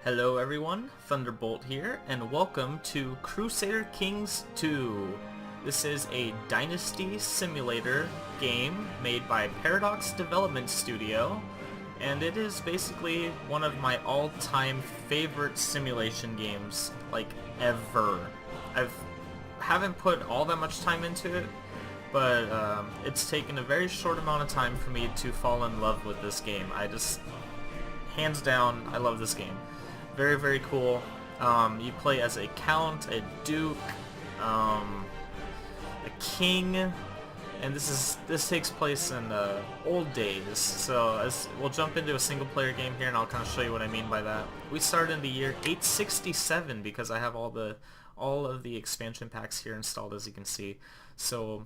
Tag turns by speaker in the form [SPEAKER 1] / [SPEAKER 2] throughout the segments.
[SPEAKER 1] Hello everyone, Thunderbolt here, and welcome to Crusader Kings 2. This is a dynasty simulator game made by Paradox Development Studio, and it is basically one of my all-time favorite simulation games, like, ever. Haven't put all that much time into it, but it's taken a very short amount of time for me to fall in love with this game. Hands down, I love this game. Very, very cool. You play as a count, a duke, a king, and this takes place in the old days. So as we'll jump into a single player game here, and I'll kind of show you what I mean by that. We start in the year 867 because I have all of the expansion packs here installed, as you can see. So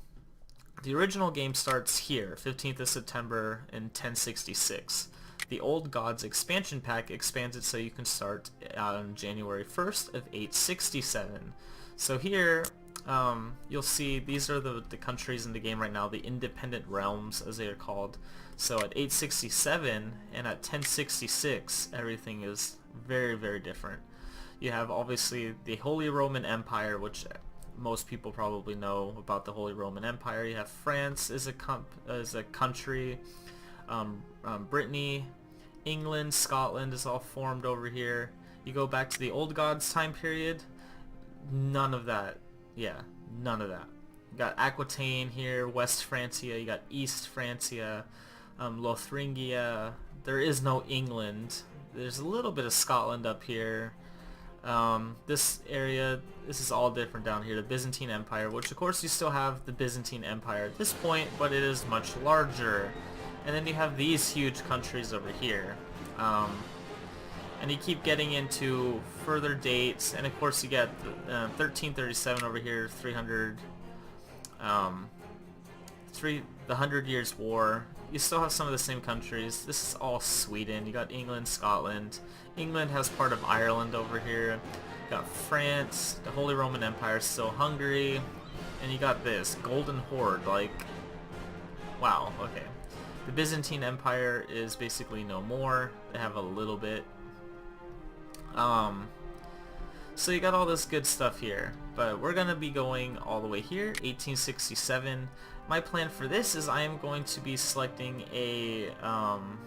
[SPEAKER 1] the original game starts here, 15th of September in 1066. The Old Gods expansion pack expands it so you can start on January 1st of 867. So here, you'll see these are the countries in the game right now, the independent realms as they are called. So at 867 and at 1066, everything is very, very different. You have obviously the Holy Roman Empire, which most people probably know about the Holy Roman Empire. You have France as a country. Brittany, England, Scotland is all formed over here. You go back to the Old Gods time period, none of that. Yeah, none of that. You got Aquitaine here, West Francia, you got East Francia, Lotharingia. There is no England. There's a little bit of Scotland up here. This area, this is all different down here. The Byzantine Empire, which of course you still have the Byzantine Empire at this point, but it is much larger. And then you have these huge countries over here. And you keep getting into further dates, and of course you get 1337 over here, 300, the 100 Years' War. You still have some of the same countries. This is all Sweden. You got England, Scotland. England has part of Ireland over here. You got France, the Holy Roman Empire, still Hungary, and you got this Golden Horde. Like, wow, okay. The Byzantine Empire is basically no more. They have a little bit. So you got all this good stuff here. But we're going to be going all the way here, 1867. My plan for this is I am going to be selecting a... I'm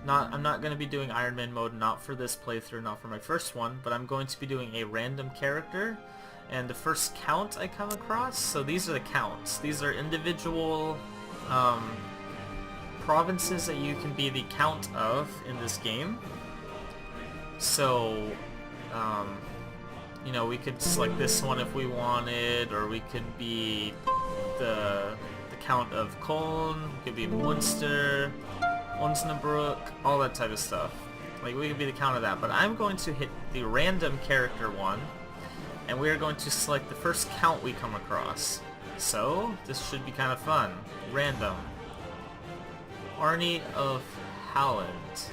[SPEAKER 1] not going to be doing Iron Man mode, not for this playthrough, not for my first one, but I'm going to be doing a random character. And the first count I come across, so these are the counts. These are individual... provinces that you can be the count of in this game. So, you know, we could select this one if we wanted, or we could be the count of Köln, we could be Munster, Osnabrück, all that type of stuff. Like, we could be the count of that, but I'm going to hit the random character one, and we are going to select the first count we come across. So, this should be kind of fun. Random. Arnie of Halland.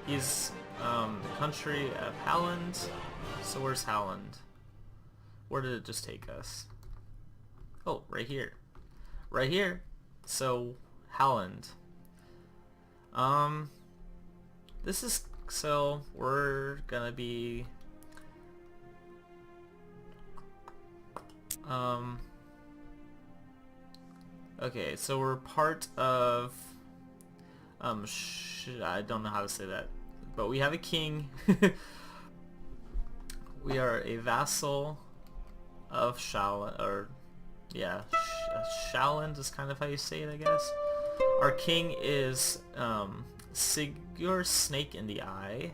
[SPEAKER 1] He's the country of Halland. So where's Halland? Where did it just take us? Oh, right here. Right here. So, Halland. This is... So, we're gonna be... Okay, so we're part of, I don't know how to say that, but we have a king. We are a vassal of Shaland, or, yeah, Shaland is kind of how you say it, I guess. Our king is, Sigur Snake in the Eye.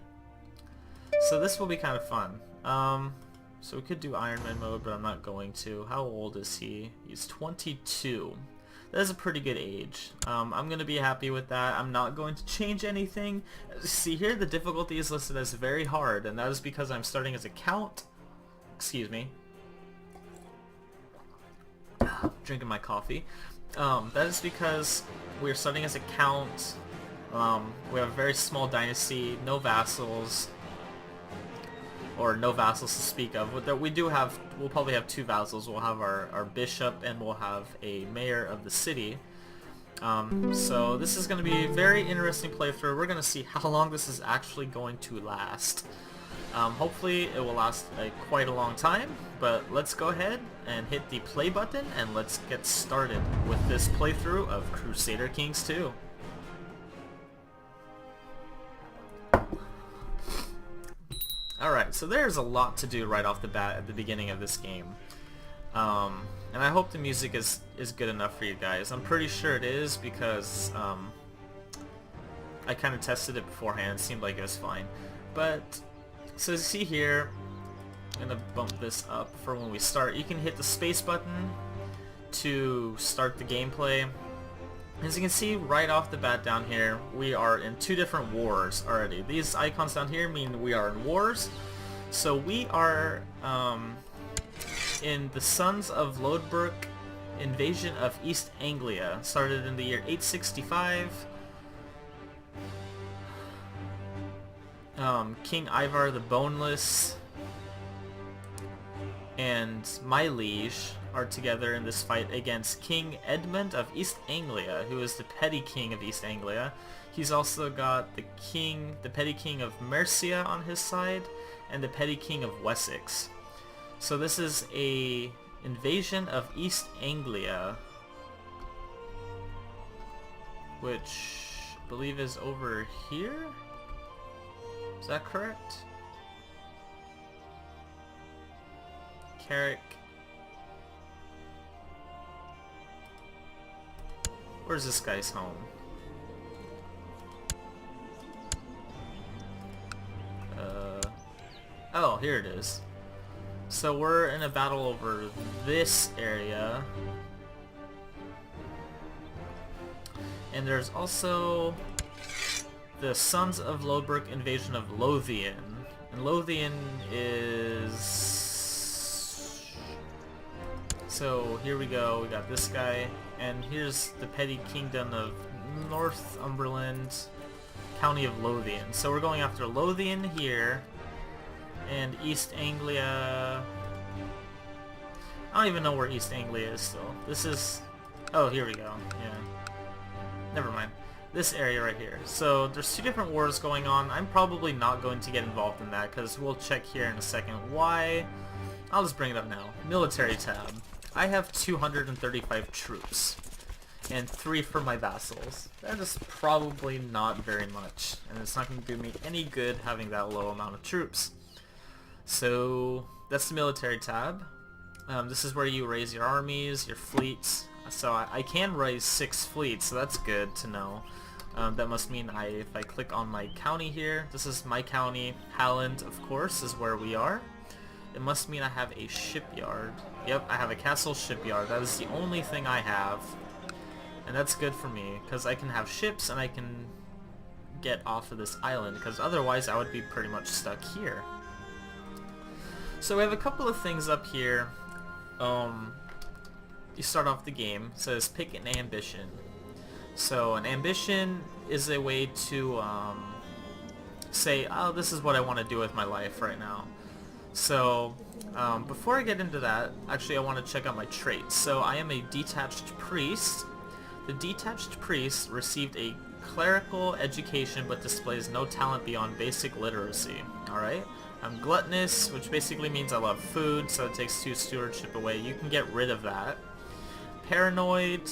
[SPEAKER 1] So this will be kind of fun. So we could do Iron Man mode, but I'm not going to. How old is he? He's 22. That is a pretty good age. I'm going to be happy with that. I'm not going to change anything. See here, the difficulty is listed as very hard, and that is because I'm starting as a count. Excuse me. Drinking my coffee. That is because we're starting as a count. We have a very small dynasty, no vassals. Or no vassals to speak of. We'll probably have two vassals. We'll have our bishop, and we'll have a mayor of the city. So this is going to be a very interesting playthrough. We're going to see how long this is actually going to last. Hopefully it will last quite a long time, but let's go ahead and hit the play button and let's get started with this playthrough of Crusader Kings 2. Alright, so there's a lot to do right off the bat at the beginning of this game. And I hope the music is good enough for you guys. I'm pretty sure it is because I kind of tested it beforehand. It seemed like it was fine. But, so as you see here, I'm going to bump this up for when we start. You can hit the space button to start the gameplay. As you can see right off the bat down here, we are in two different wars already. These icons down here mean we are in wars. So we are in the Sons of Lodbrok invasion of East Anglia. Started in the year 865. King Ivar the Boneless and my liege are together in this fight against King Edmund of East Anglia, who is the petty king of East Anglia. He's also got the petty king of Mercia on his side, and the petty king of Wessex. So this is a invasion of East Anglia, which I believe is over here? Is that correct? Carrick. Where's this guy's home? Oh, here it is. So we're in a battle over this area. And there's also the Sons of Lodbrok invasion of Lothian. And Lothian is... So here we go, we got this guy. And here's the petty kingdom of Northumberland, county of Lothian. So we're going after Lothian here. And East Anglia... I don't even know where East Anglia is still. This is... Oh, here we go. Yeah. Never mind. This area right here. So there's two different wars going on. I'm probably not going to get involved in that because we'll check here in a second why. I'll just bring it up now. Military tab. I have 235 troops. And 3 for my vassals. That is probably not very much. And it's not going to do me any good having that low amount of troops. So that's the military tab. This is where you raise your armies, your fleets. So I can raise 6 fleets, so that's good to know. That must mean if I click on my county here, this is my county. Halland, of course, is where we are. It must mean I have a shipyard. Yep, I have a castle shipyard. That is the only thing I have. And that's good for me, because I can have ships and I can get off of this island, because otherwise I would be pretty much stuck here. So we have a couple of things up here. You start off the game. It says pick an ambition. So an ambition is a way to say, oh, this is what I want to do with my life right now. So before I get into that, actually I want to check out my traits. So I am a detached priest. The detached priest received a clerical education but displays no talent beyond basic literacy. Alright? I'm gluttonous, which basically means I love food, so it takes 2 stewardship away. You can get rid of that. Paranoid.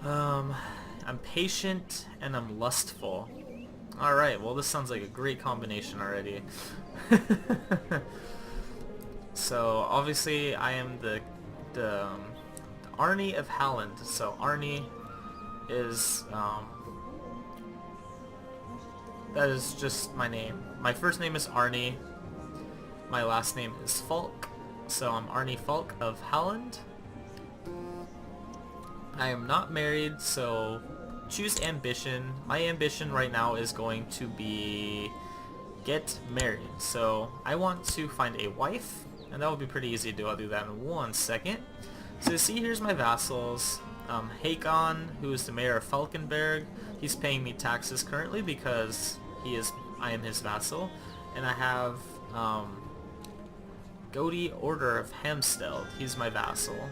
[SPEAKER 1] I'm patient, and I'm lustful. Alright, well this sounds like a great combination already. So, obviously I am the Arnie of Halland. So Arnie is, that is just my name. My first name is Arnie. My last name is Falk. So I'm Arnie Falk of Halland. I am not married, so choose ambition. My ambition right now is going to be get married. So I want to find a wife, and that will be pretty easy to do. I'll do that in 1 second. So you see, here's my vassals. Hakon, who is the mayor of Falkenberg, he's paying me taxes currently because I am his vassal. And I have Godi Order of Hamsteld, he's my vassal.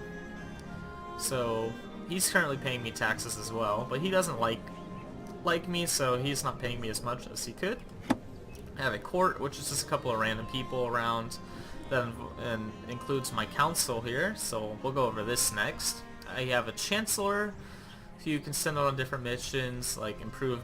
[SPEAKER 1] So he's currently paying me taxes as well, but he doesn't like me, so he's not paying me as much as he could. I have a court, which is just a couple of random people around, and includes my council here, so we'll go over this next. I have a chancellor who you can send out on different missions, like improve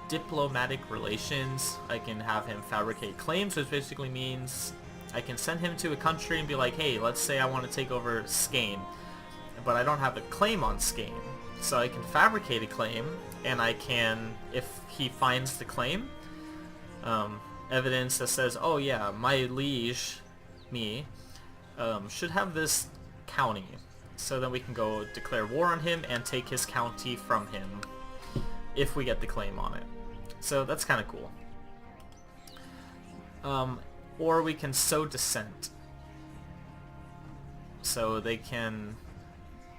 [SPEAKER 1] diplomatic relations. I can have him fabricate claims, which basically means I can send him to a country and be like, hey, let's say I want to take over Skane, but I don't have a claim on Skane. So I can fabricate a claim, and I can, if he finds the claim, evidence that says, oh yeah, my liege, me, should have this county. So then we can go declare war on him and take his county from him if we get the claim on it. So that's kind of cool. Or we can sow dissent. So they can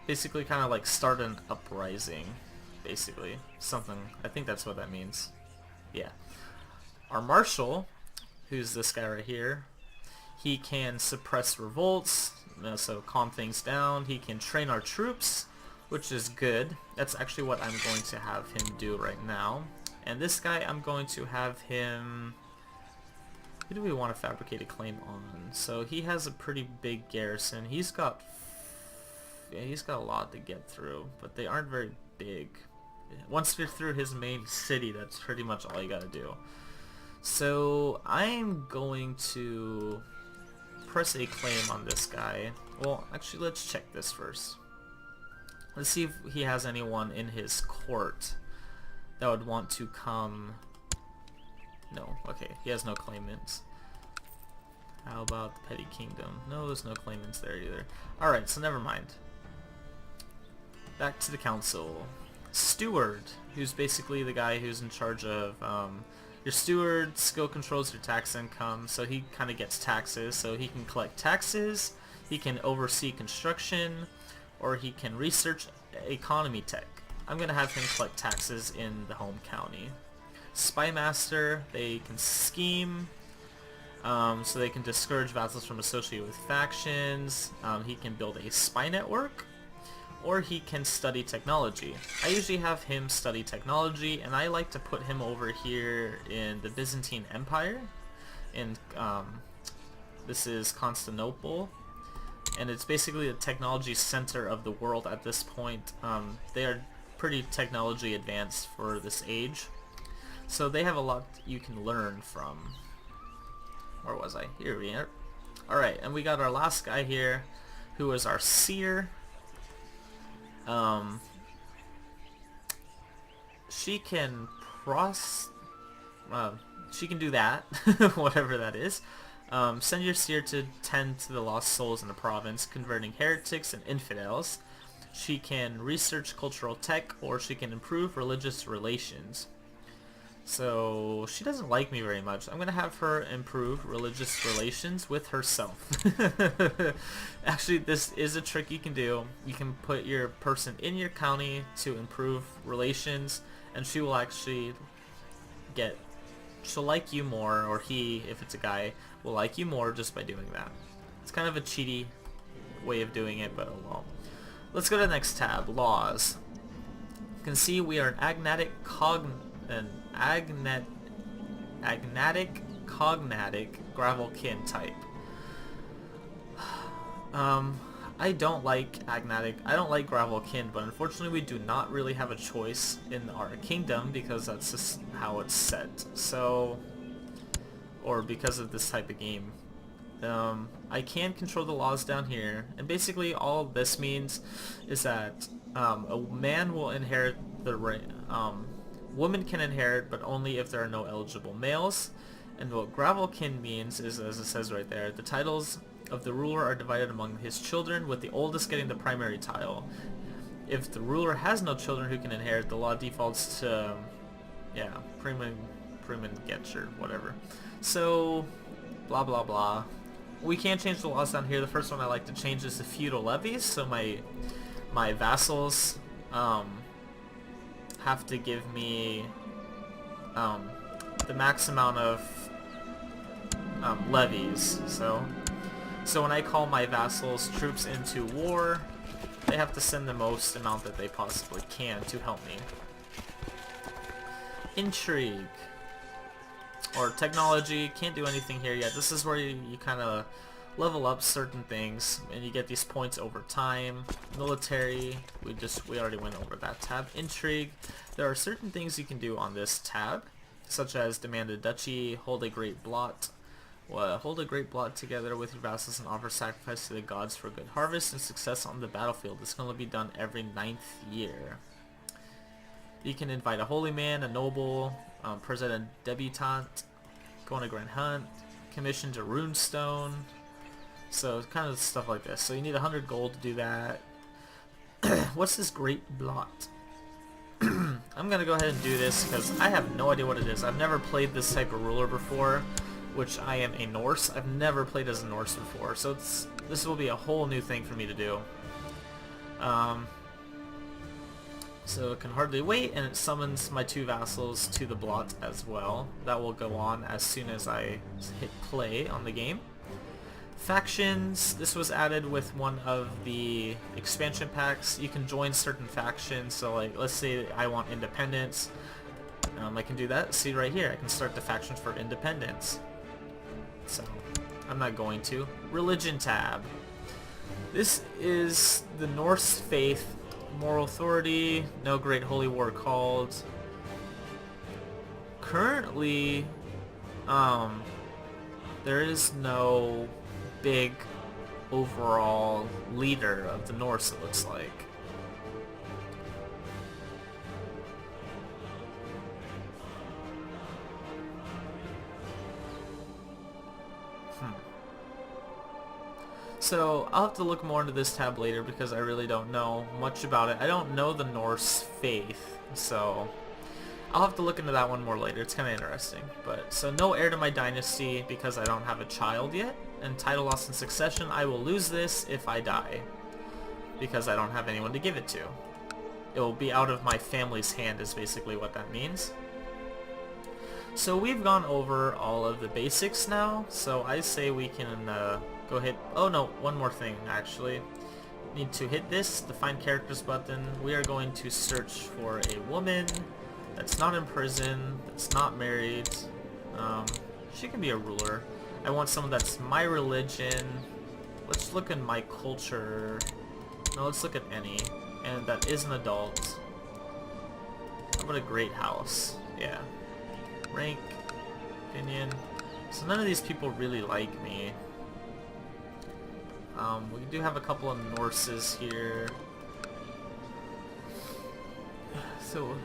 [SPEAKER 1] basically kind of like start an uprising, basically. Something, I think that's what that means. Yeah. Our marshal, who's this guy right here, he can suppress revolts, so calm things down. He can train our troops, which is good. That's actually what I'm going to have him do right now. And this guy, I'm going to have him... Who do we want to fabricate a claim on? So he has a pretty big garrison. He's got a lot to get through, but they aren't very big. Once you're through his main city, that's pretty much all you gotta do. So I'm going to press a claim on this guy. Well, actually, let's check this first. Let's see if he has anyone in his court that would want to come. No, okay, he has no claimants. How about the Petty Kingdom? No, there's no claimants there either. Alright, so never mind. Back to the council. Steward, who's basically the guy who's in charge of, your steward skill controls your tax income, so he kind of gets taxes, so he can collect taxes, he can oversee construction, or he can research economy tech. I'm going to have him collect taxes in the home county. Spy Master, they can scheme, so they can discourage vassals from associating with factions. He can build a spy network, or he can study technology. I usually have him study technology, and I like to put him over here in the Byzantine Empire. And this is Constantinople, and it's basically the technology center of the world at this point. They are pretty technology advanced for this age, so they have a lot you can learn from. Where was I? Here we are. Alright, and we got our last guy here, who is our seer. She can she can do that, whatever that is. Send your seer to tend to the lost souls in the province, converting heretics and infidels. She can research cultural tech, or she can improve religious relations. So she doesn't like me very much. I'm going to have her improve religious relations with herself. Actually, this is a trick you can do. You can put your person in your county to improve relations, and she will actually she'll like you more, or he, if it's a guy, will like you more just by doing that. It's kind of a cheaty way of doing it, but oh well. Let's go to the next tab, laws. You can see we are an agnatic cognatic gravelkin type. I don't like agnatic, I don't like gravelkin, but unfortunately we do not really have a choice in our kingdom because that's just how it's set. So, or because of this type of game. I can control the laws down here, and basically all this means is that a man will inherit the women can inherit, but only if there are no eligible males. And what gravelkin means is, as it says right there, the titles of the ruler are divided among his children, with the oldest getting the primary title. If the ruler has no children who can inherit, the law defaults to, Primogeniture, whatever. So, blah blah blah. We can't change the laws down here. The first one I like to change is the feudal levies, so my vassals, have to give me the max amount of levies. So when I call my vassals troops into war, they have to send the most amount that they possibly can to help me. Intrigue. Or technology, can't do anything here yet. This is where you kind of level up certain things, and you get these points over time. Military, we already went over that tab. Intrigue, there are certain things you can do on this tab, such as demand a duchy, hold a great blot. Hold a great blot together with your vassals and offer sacrifice to the gods for good harvest and success on the battlefield. This can only be done every 9th year. You can invite a holy man, a noble, present a debutante, go on a grand hunt, commission a runestone. So kind of stuff like this. So you need 100 gold to do that. What's this great blot? I'm gonna go ahead and do this because I have no idea what it is. I've never played this type of ruler before, which I am a Norse. I've never played as a Norse before, so this will be a whole new thing for me to do. So it can hardly wait, and it summons my 2 vassals to the blot as well. That will go on as soon as I hit play on the game. Factions, this was added with one of the expansion packs. You can join certain factions, so like let's say I want independence. I can do that. See right here, I can start the faction for independence. So I'm not going to. Religion tab. This is the Norse faith, moral authority, no great holy war called. Currently, there is no big overall leader of the Norse, it looks like. So I'll have to look more into this tab later because I really don't know much about it. I don't know the Norse faith, so I'll have to look into that one more later. It's kind of interesting. But so no heir to my dynasty because I don't have a child yet. And title loss in succession, I will lose this if I die because I don't have anyone to give it to. It will be out of my family's hand is basically what that means. So we've gone over all of the basics now, so I say we can go hit... Oh no, one more thing actually. Need to hit this, the Find Characters button. We are going to search for a woman that's not in prison, that's not married. She can be a ruler. I want someone that's my religion. Let's look in my culture. No, let's look at any. And that is an adult. How about a great house? Yeah. Rank, opinion. So none of these people really like me. We do have a couple of Norses here. So,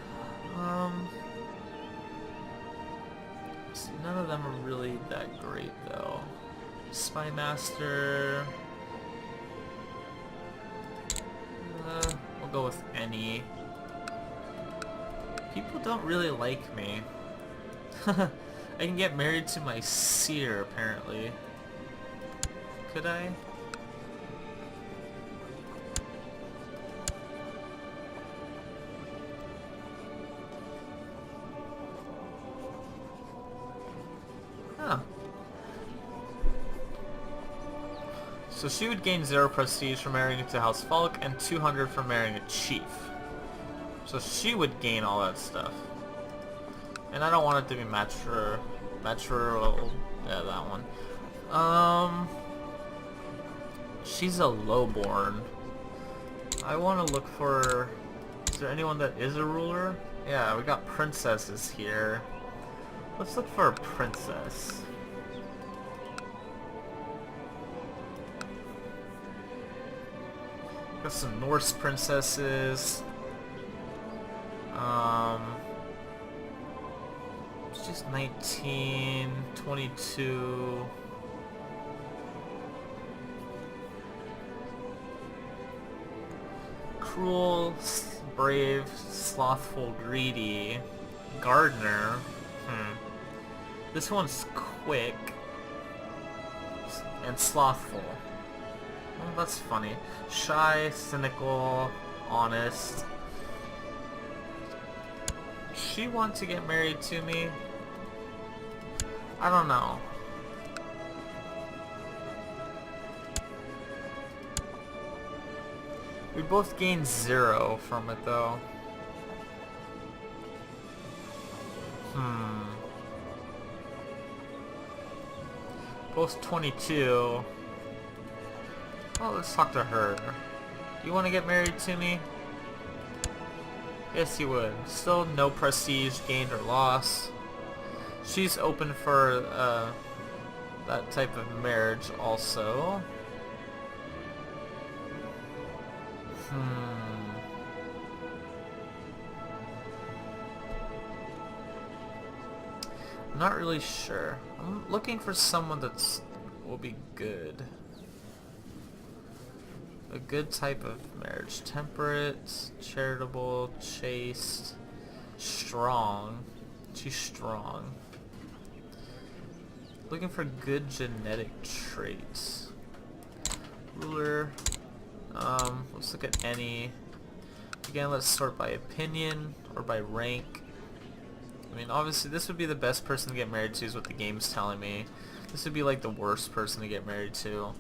[SPEAKER 1] none of them are really that great though. Spy Master. We'll go with any. People don't really like me. I can get married to my seer, apparently. Could I? Huh. So she would gain 0 prestige for marrying to House Falk and 200 for marrying a chief. So she would gain all that stuff. And I don't want it to be match for, yeah, that one. She's a lowborn. I want to look for, is there anyone that is a ruler? Yeah, we got princesses here. Let's look for a princess. Got some Norse princesses. She's 19, 22. Cruel, brave, slothful, greedy. Gardener. This one's quick and slothful. Well, that's funny. Shy, cynical, honest. She want to get married to me? I don't know. We both gained 0 from it though. Both 22. Well, let's talk to her. You want to get married to me? Yes, you would. Still no prestige gained or lost. She's open for that type of marriage also. I'm not really sure. I'm looking for someone that's will be good. A good type of marriage. Temperate, charitable, chaste, strong. She's strong. Looking for good genetic traits. Ruler. Let's look at any. Again, let's sort by opinion or by rank. I mean, obviously, this would be the best person to get married to is what the game's telling me. This would be like the worst person to get married to.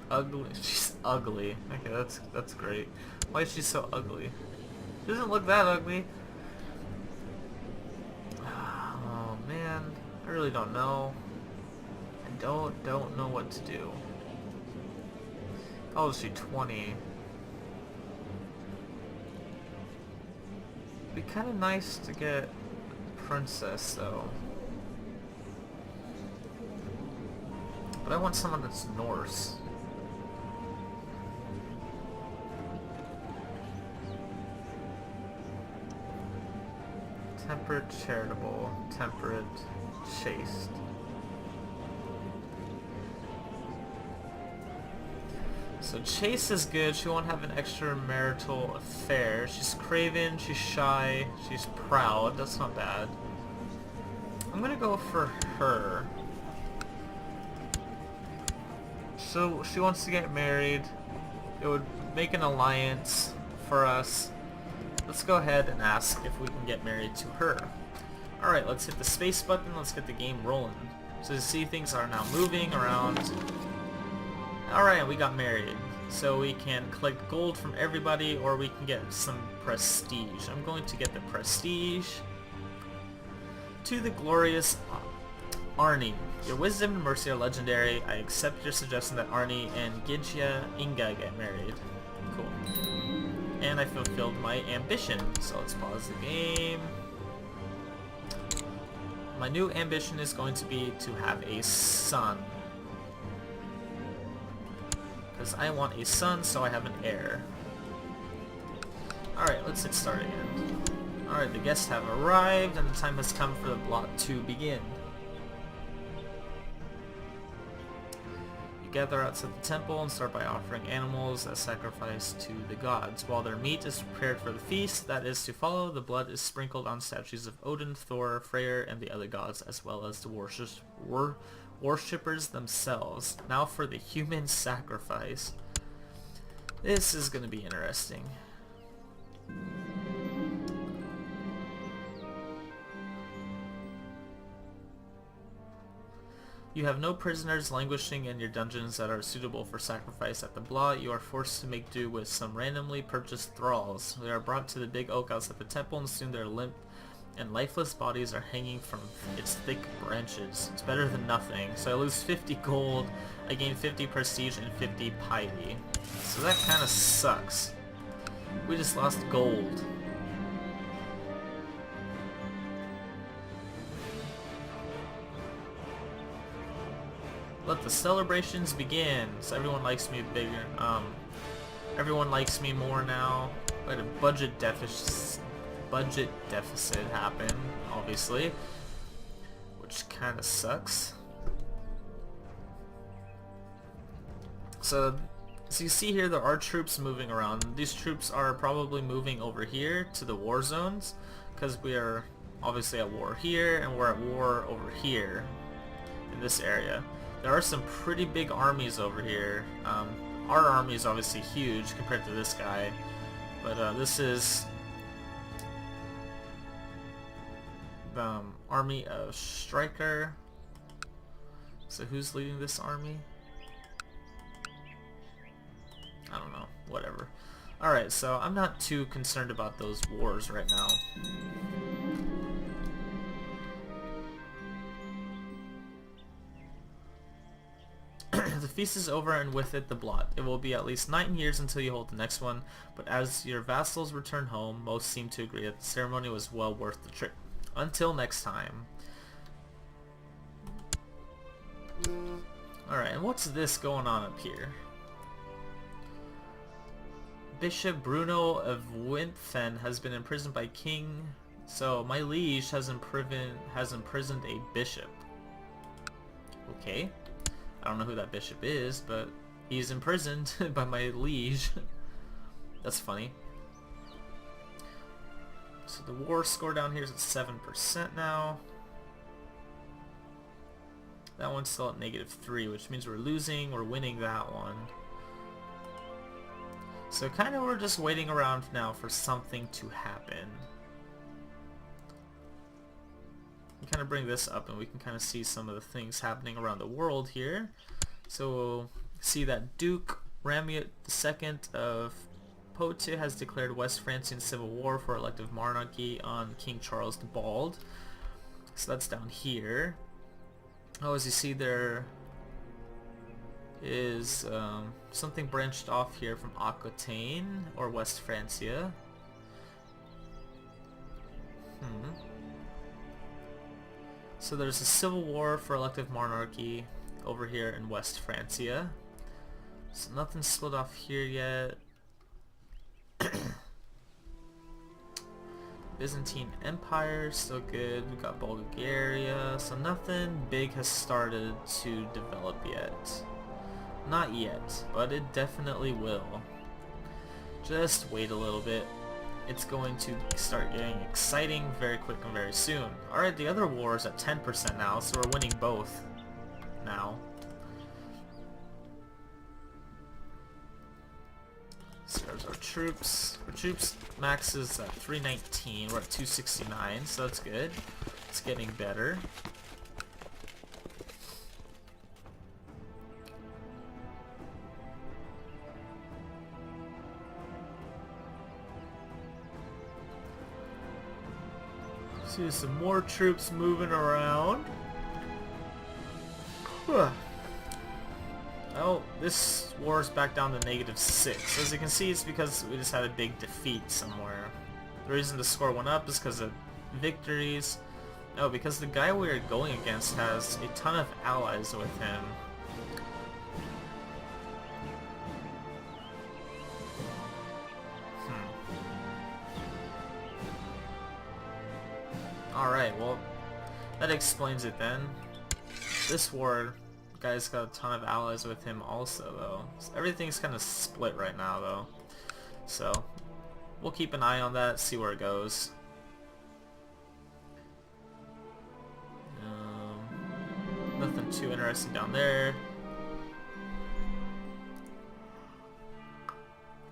[SPEAKER 1] Ugly. She's ugly. Okay, that's great. Why is she so ugly? She doesn't look that ugly. Oh man, I really don't know. I don't know what to do. How old is she? 20. It'd be kind of nice to get a princess though. But I want someone that's Norse. Temperate, charitable, temperate, chaste. So chaste is good. She won't have an extramarital affair. She's craven, she's shy, she's proud. That's not bad. I'm gonna go for her. So she wants to get married. It would make an alliance for us. Let's go ahead and ask if we can get married to her. Alright, let's hit the space button. Let's get the game rolling. So you see things are now moving around. Alright, we got married. So we can collect gold from everybody or we can get some prestige. I'm going to get the prestige. To the glorious Arnie. Your wisdom and mercy are legendary. I accept your suggestion that Arnie and Gidja Inga get married. Cool. And I fulfilled my ambition. So let's pause the game. My new ambition is going to be to have a son. Because I want a son, so I have an heir. Alright, let's hit start again. Alright, the guests have arrived, and the time has come for the plot to begin. You gather outside the temple and start by offering animals as sacrifice to the gods. While their meat is prepared for the feast that is to follow, the blood is sprinkled on statues of Odin, Thor, Freyr, and the other gods, as well as the worshippers themselves. Now for the human sacrifice. This is going to be interesting. You have no prisoners languishing in your dungeons that are suitable for sacrifice at the Blah. You are forced to make do with some randomly purchased thralls. They are brought to the big oak outside the temple and soon their limp and lifeless bodies are hanging from its thick branches. It's better than nothing. So I lose 50 gold, I gain 50 prestige and 50 piety. So that kind of sucks. We just lost gold. Let the celebrations begin. So everyone likes me bigger. Everyone likes me more now. I had a budget deficit happen, obviously, which kind of sucks. So you see here there are troops moving around. These troops are probably moving over here to the war zones because we are obviously at war here and we're at war over here in this area. There are some pretty big armies over here. Our army is obviously huge compared to this guy, but this is the army of Striker. So who's leading this army? I don't know. Whatever. Alright, so I'm not too concerned about those wars right now. The feast is over, and with it the blot. It will be at least 9 years until you hold the next one, but as your vassals return home, most seem to agree that the ceremony was well worth the trip. Until next time. Alright, and what's this going on up here? Bishop Bruno of Wimpfen has been imprisoned by King... So, my liege has imprisoned a bishop. Okay. I don't know who that bishop is, but he's imprisoned by my liege. That's funny. So the war score down here is at 7% now. That one's still at -3, which means we're losing. We're winning that one. So kind of we're just waiting around now for something to happen. We kind of bring this up and we can kind of see some of the things happening around the world here. So we'll see that Duke Ramiot II of Poitou has declared West Francian civil war for elective monarchy on King Charles the Bald. So that's down here. Oh, as you see, there is something branched off here from Aquitaine or West Francia. So there's a civil war for elective monarchy over here in West Francia. So nothing's split off here yet. Byzantine Empire, still good. We got Bulgaria, so nothing big has started to develop yet. Not yet, but it definitely will. Just wait a little bit. It's going to start getting exciting very quick and very soon. Alright, the other war is at 10% now, so we're winning both now. So there's our troops. Our troops max is at 319. We're at 269, so that's good. It's getting better. See some more troops moving around. Oh, this war is back down to -6. As you can see, it's because we just had a big defeat somewhere. The reason the score went up is because of victories. Oh, because the guy we are going against has a ton of allies with him. Alright, well, that explains it then. This war, guy's got a ton of allies with him also, though. So everything's kind of split right now, though. So, we'll keep an eye on that, see where it goes. Nothing too interesting down there.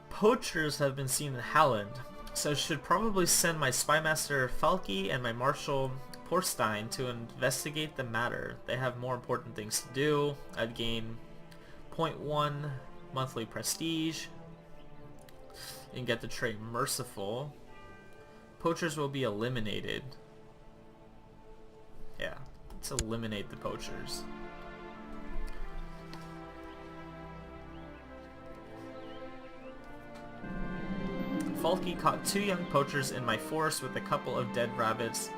[SPEAKER 1] Poachers have been seen in Halland, so should probably send my spymaster Falky and my marshal Porstein to investigate the matter. They have more important things to do. I'd gain 0.1 monthly prestige and get the trait Merciful. Poachers will be eliminated. Yeah, let's eliminate the poachers. Falky caught 2 young poachers in my forest with a couple of dead rabbits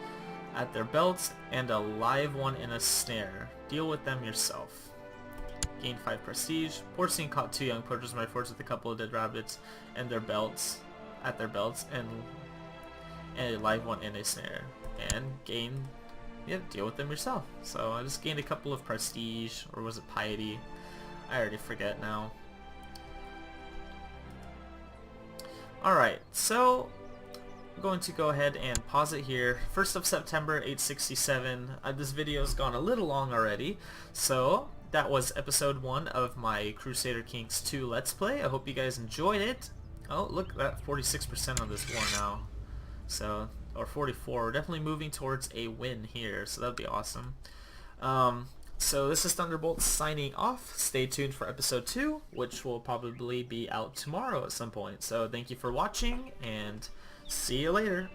[SPEAKER 1] at their belts and a live one in a snare. Deal with them yourself. Gain 5 prestige. Porcine caught 2 young poachers in my forest with a couple of dead rabbits and their belts and a live one in a snare. And gain, deal with them yourself. So I just gained a couple of prestige, or was it piety? I already forget now. Alright, so I'm going to go ahead and pause it here. 1st of September, 867. This video's gone a little long already, so that was episode 1 of my Crusader Kings 2 Let's Play. I hope you guys enjoyed it. Oh, look at that, 46% on this war now. So, or 44. We're definitely moving towards a win here, so that'd be awesome. so this is Thunderbolt signing off. Stay tuned for episode 2, which will probably be out tomorrow at some point. So thank you for watching, and see you later.